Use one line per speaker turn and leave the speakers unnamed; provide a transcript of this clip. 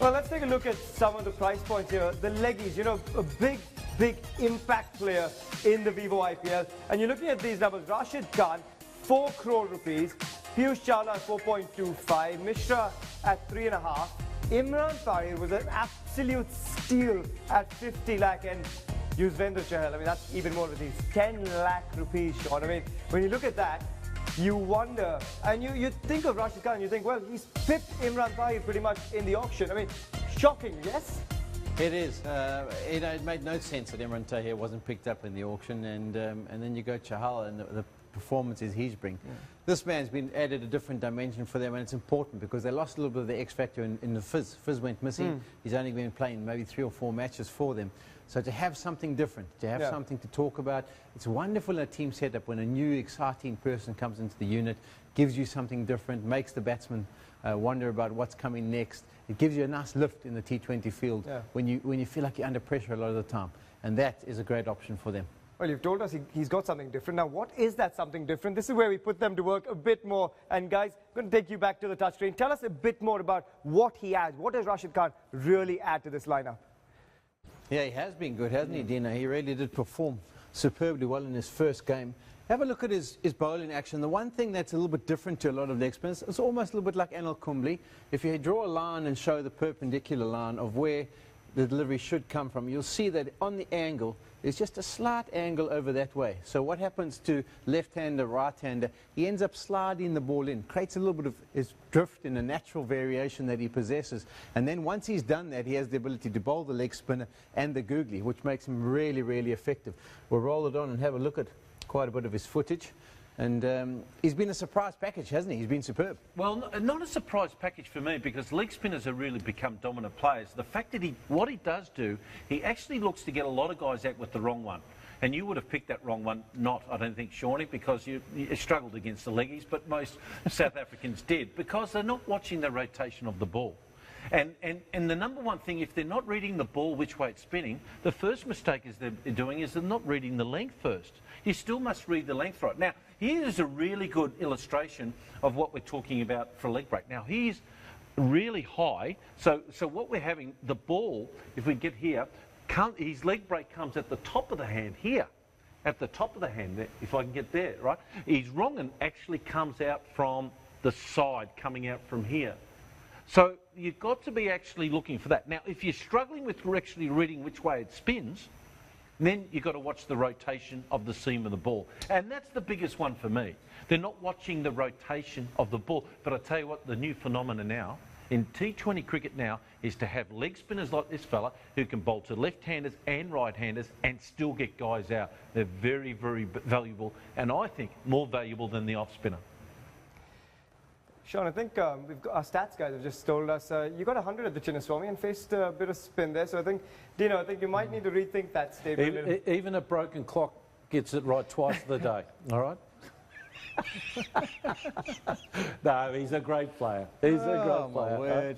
Well, let's take a look at some of the price points here. The leggies, you know, a big impact player in the Vivo IPL. And you're looking at these numbers. Rashid Khan, 4 crore rupees. Piyush Chawla at 4.25. Mishra at 3.5. Imran Tahir was an absolute steal at 50 lakh. And Yuzvendra Chahal, I mean, that's even more of these 10 lakh rupees, Shaun. I mean, when you look at that, you wonder, and you think of Rashid Khan, you think, well, he's pipped Imran Tahir pretty much in the auction. I mean, shocking, yes?
It is. It made no sense that Imran Tahir wasn't picked up in the auction, and then you go Chahal and the performances he's bring. Yeah. This man's been added a different dimension for them, and it's important because they lost a little bit of the X factor in the Fizz. Fizz went missing. He's only been playing maybe 3 or 4 matches for them. So to have something different, to have something to talk about, it's wonderful in a team setup when a new exciting person comes into the unit, gives you something different, makes the batsman wonder about what's coming next. It gives you a nice lift in the T20 field when you feel like you're under pressure a lot of the time. And that is a great option for them.
Well, you've told us he's got something different. Now, what is that something different? This is where we put them to work a bit more. And guys, I'm going to take you back to the touch screen. Tell us a bit more about what he adds. What does Rashid Khan really add to this lineup?
Yeah, he has been good, hasn't he, Dina? He really did perform superbly well in his first game. Have a look at his bowling action. The one thing that's a little bit different to a lot of leg spinners, it's almost a little bit like Anil Kumble. If you draw a line and show the perpendicular line of where the delivery should come from, you'll see that on the angle, there's just a slight angle over that way. So what happens to left-hander, right-hander, he ends up sliding the ball in, creates a little bit of his drift in a natural variation that he possesses. And then once he's done that, he has the ability to bowl the leg spinner and the googly, which makes him really, really effective. We'll roll it on and have a look at quite a bit of his footage. And he's been a surprise package, hasn't he? He's been superb.
Well, not a surprise package for me because leg spinners have really become dominant players. The fact that what he does do, he actually looks to get a lot of guys out with the wrong one. And you would have picked that wrong one, I don't think, Shawnee, because you struggled against the leggies, but most South Africans did, because they're not watching the rotation of the ball. And the number one thing, if they're not reading the ball which way it's spinning, the first mistake they're doing is they're not reading the length first. You still must read the length right. Now, here's a really good illustration of what we're talking about for a leg break. Now, he's really high, so what we're having, the ball, if we get here, his leg break comes at the top of the hand here. At the top of the hand, there, if I can get there, right? His wrong and actually comes out from the side, coming out from here. So you've got to be actually looking for that. Now, if you're struggling with actually reading which way it spins, then you've got to watch the rotation of the seam of the ball. And that's the biggest one for me. They're not watching the rotation of the ball. But I tell you what, the new phenomenon now, in T20 cricket now, is to have leg spinners like this fella who can bowl to left-handers and right-handers and still get guys out. They're very, very valuable, and I think more valuable than the off-spinner.
Shaun, I think our stats guys have just told us you got 100 at the Chinnaswamy and faced a bit of spin there. So I think, Dino, I think you might need to rethink that statement.
Even a broken clock gets it right twice a day, all right? No, he's a great player. He's a great player.
My word.